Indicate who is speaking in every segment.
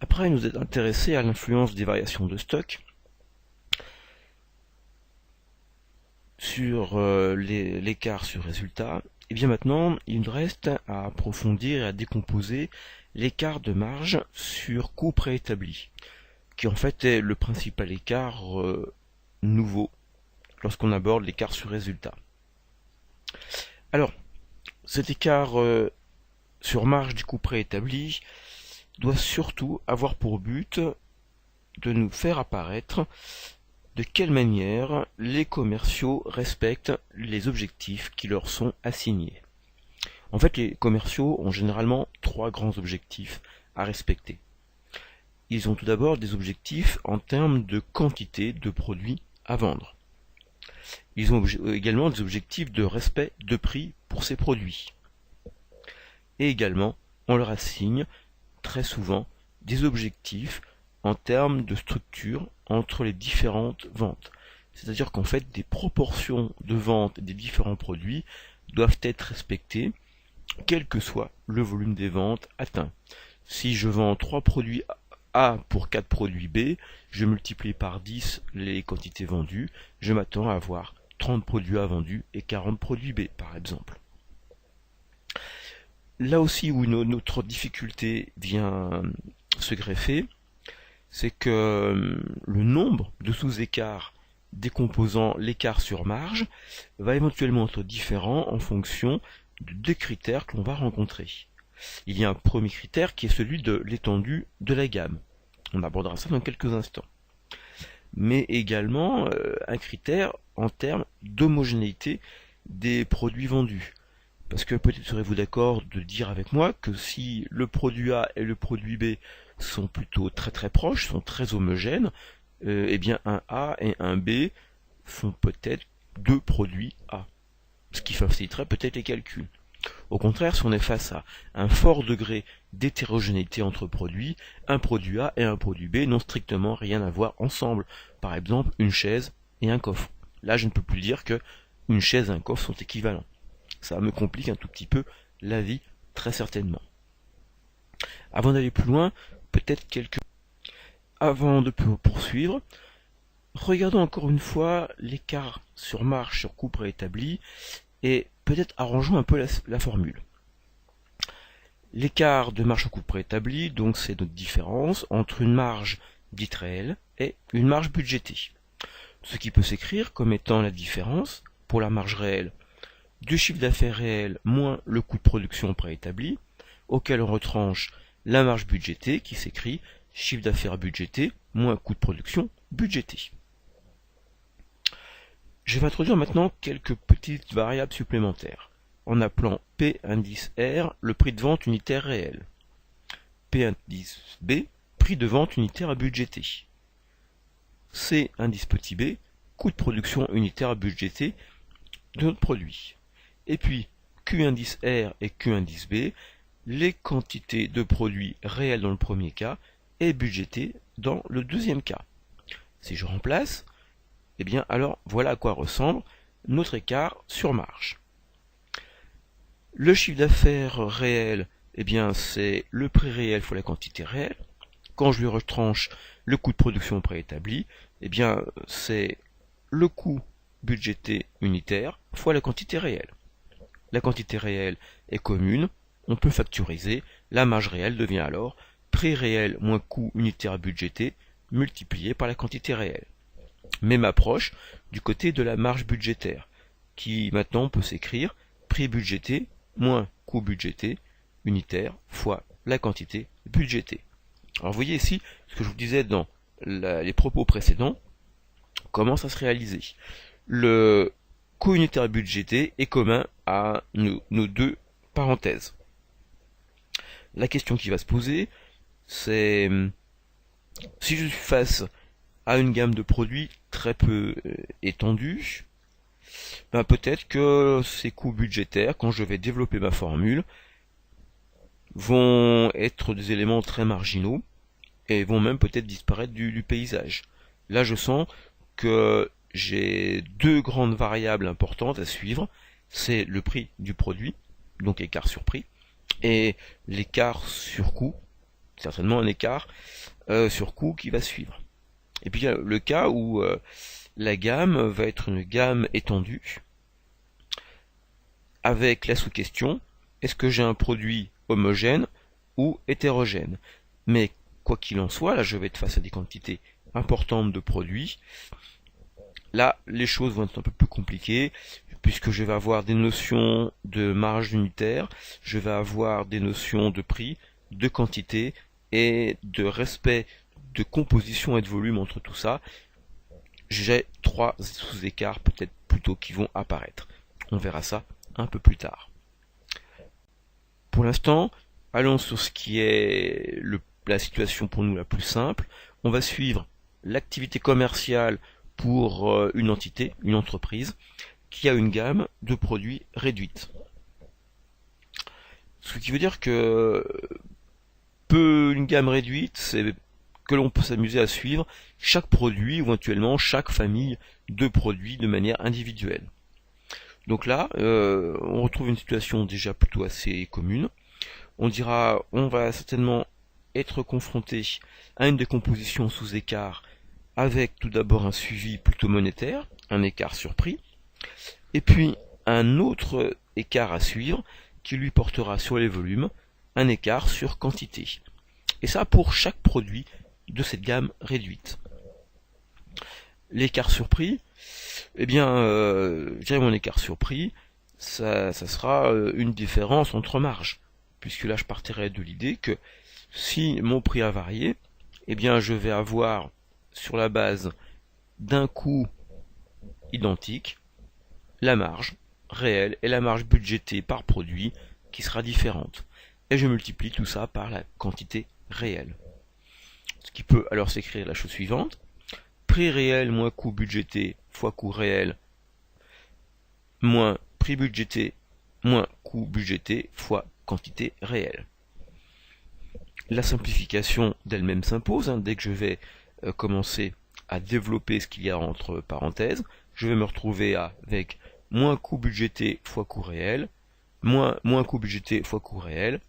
Speaker 1: Après, nous êtes intéressé à l'influence des variations de stock sur l'écart sur résultat. Et bien maintenant, il nous reste à approfondir et à décomposer l'écart de marge sur coût préétabli, qui en fait est le principal écart nouveau lorsqu'on aborde l'écart sur résultat. Alors, cet écart sur marge du coût préétabli doit surtout avoir pour but de nous faire apparaître de quelle manière les commerciaux respectent les objectifs qui leur sont assignés. En fait, les commerciaux ont généralement 3 grands objectifs à respecter. Ils ont tout d'abord des objectifs en termes de quantité de produits à vendre. Ils ont également des objectifs de respect de prix pour ces produits. Et également, on leur assigne très souvent des objectifs en termes de structure entre les différentes ventes. C'est-à-dire qu'en fait, des proportions de vente des différents produits doivent être respectées, quel que soit le volume des ventes atteint. Si je vends 3 produits A pour 4 produits B, je multiplie par 10 les quantités vendues, je m'attends à avoir 30 produits A vendus et 40 produits B, par exemple. Là aussi où notre difficulté vient se greffer, c'est que le nombre de sous-écarts décomposant l'écart sur marge va éventuellement être différent en fonction de 2 critères que l'on va rencontrer. Il y a un premier critère qui est celui de l'étendue de la gamme. On abordera ça dans quelques instants. Mais également un critère en termes d'homogénéité des produits vendus. Parce que peut-être serez-vous d'accord de dire avec moi que si le produit A et le produit B sont plutôt très très proches, sont très homogènes, eh bien un A et un B font peut-être 2 produits A. Ce qui faciliterait peut-être les calculs. Au contraire, si on est face à un fort degré d'hétérogénéité entre produits, un produit A et un produit B n'ont strictement rien à voir ensemble. Par exemple, une chaise et un coffre. Là, je ne peux plus dire que une chaise et un coffre sont équivalents. Ça me complique un tout petit peu la vie, très certainement. Avant d'aller plus loin, peut-être Avant de poursuivre, regardons encore une fois l'écart sur marge sur coût préétabli et peut-être arrangeons un peu la formule. L'écart de marge sur coût préétabli, donc c'est notre différence entre une marge dite réelle et une marge budgétée. Ce qui peut s'écrire comme étant la différence pour la marge réelle du chiffre d'affaires réel moins le coût de production préétabli, auquel on retranche la marge budgétée qui s'écrit chiffre d'affaires budgété moins coût de production budgété. Je vais introduire maintenant quelques petites variables supplémentaires, en appelant P indice R le prix de vente unitaire réel, P indice B prix de vente unitaire à budgéter, C indice petit b coût de production unitaire à budgéter de notre produit. Et puis Q indice R et Q indice B, les quantités de produits réels dans le premier cas et budgétés dans le deuxième cas. Si je remplace, eh bien alors voilà à quoi ressemble notre écart sur marge. Le chiffre d'affaires réel, eh bien c'est le prix réel fois la quantité réelle. Quand je lui retranche le coût de production préétabli, eh bien c'est le coût budgété unitaire fois la quantité réelle. La quantité réelle est commune, on peut factoriser, la marge réelle devient alors prix réel moins coût unitaire budgété multiplié par la quantité réelle. Même approche du côté de la marge budgétaire, qui maintenant peut s'écrire prix budgété moins coût budgété unitaire fois la quantité budgétée. Alors vous voyez ici ce que je vous disais dans les propos précédents commence à se réaliser. Le coût unitaire budgété est commun à nos deux parenthèses. La question qui va se poser, c'est si je suis face à une gamme de produits très peu étendue, ben peut-être que ces coûts budgétaires, quand je vais développer ma formule, vont être des éléments très marginaux et vont même peut-être disparaître du paysage. Là, je sens que j'ai deux grandes variables importantes à suivre, c'est le prix du produit, donc écart sur prix, et l'écart sur coût, certainement un écart sur coût qui va suivre. Et puis il y a le cas où la gamme va être une gamme étendue avec la sous-question: est-ce que j'ai un produit homogène ou hétérogène? Mais quoi qu'il en soit, là je vais être face à des quantités importantes de produits. Là, les choses vont être un peu plus compliquées, puisque je vais avoir des notions de marge unitaire, je vais avoir des notions de prix, de quantité et de respect de composition et de volume entre tout ça. J'ai 3 sous-écarts peut-être plutôt qui vont apparaître. On verra ça un peu plus tard. Pour l'instant, allons sur ce qui est la situation pour nous la plus simple. On va suivre l'activité commerciale pour une entité, une entreprise, qui a une gamme de produits réduite. Ce qui veut dire que une gamme réduite, c'est que l'on peut s'amuser à suivre chaque produit ou éventuellement chaque famille de produits de manière individuelle. Donc là, on retrouve une situation déjà plutôt assez commune. On dira, on va certainement être confronté à une décomposition sous écart avec tout d'abord un suivi plutôt monétaire, un écart sur prix, et puis un autre écart à suivre qui lui portera sur les volumes, un écart sur quantité. Et ça pour chaque produit de cette gamme réduite. L'écart sur prix, eh bien, je dirais mon écart sur prix, ça sera une différence entre marges, puisque là je partirai de l'idée que si mon prix a varié, eh bien je vais avoir sur la base d'un coût identique la marge réelle et la marge budgétée par produit qui sera différente. Et je multiplie tout ça par la quantité réelle. Ce qui peut alors s'écrire la chose suivante: prix réel moins coût budgété fois coût réel moins prix budgété moins coût budgété fois quantité réelle. La simplification d'elle-même s'impose, dès que je vais commencer à développer ce qu'il y a entre parenthèses, je vais me retrouver avec moins coût budgété fois coût réel, moins coût budgété fois coût réel.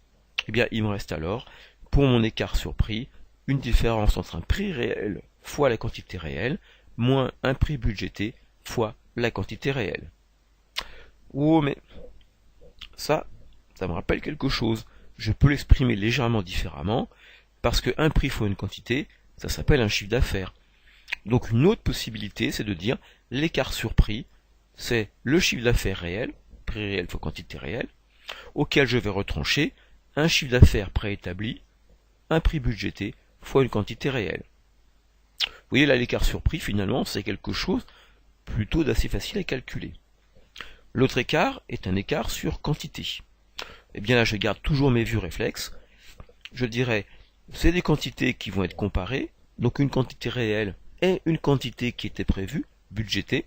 Speaker 1: Et bien il me reste alors, pour mon écart sur prix, une différence entre un prix réel fois la quantité réelle, moins un prix budgété fois la quantité réelle. Oh mais ça me rappelle quelque chose. Je peux l'exprimer légèrement différemment, parce que un prix fois une quantité, ça s'appelle un chiffre d'affaires. Donc une autre possibilité, c'est de dire l'écart sur prix, c'est le chiffre d'affaires réel, prix réel fois quantité réelle, auquel je vais retrancher un chiffre d'affaires préétabli, un prix budgété fois une quantité réelle. Vous voyez là, l'écart sur prix, finalement, c'est quelque chose plutôt d'assez facile à calculer. L'autre écart est un écart sur quantité. Et bien là, je garde toujours mes vieux réflexes. Je dirais, c'est des quantités qui vont être comparées, donc une quantité réelle et une quantité qui était prévue, budgétée,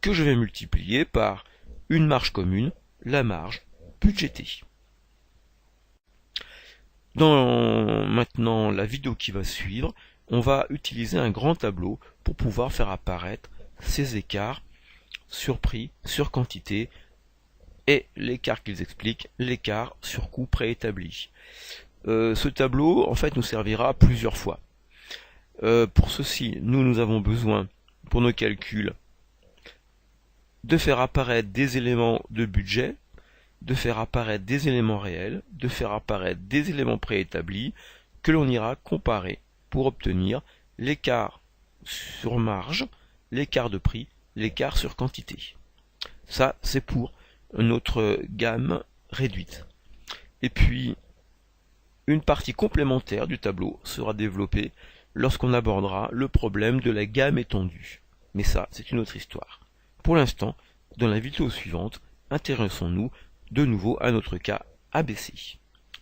Speaker 1: que je vais multiplier par une marge commune, la marge budgétée. Dans maintenant la vidéo qui va suivre, on va utiliser un grand tableau pour pouvoir faire apparaître ces écarts sur prix, sur quantité, et l'écart qu'ils expliquent, l'écart sur coût préétabli. Ce tableau, en fait, nous servira plusieurs fois. Pour ceci, nous avons besoin, pour nos calculs, de faire apparaître des éléments de budget, de faire apparaître des éléments réels, de faire apparaître des éléments préétablis, que l'on ira comparer pour obtenir l'écart sur marge, l'écart de prix, l'écart sur quantité. Ça, c'est pour notre gamme réduite. Et puis, une partie complémentaire du tableau sera développée lorsqu'on abordera le problème de la gamme étendue. Mais ça, c'est une autre histoire. Pour l'instant, dans la vidéo suivante, intéressons-nous de nouveau à notre cas ABC.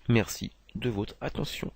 Speaker 1: Merci de votre attention.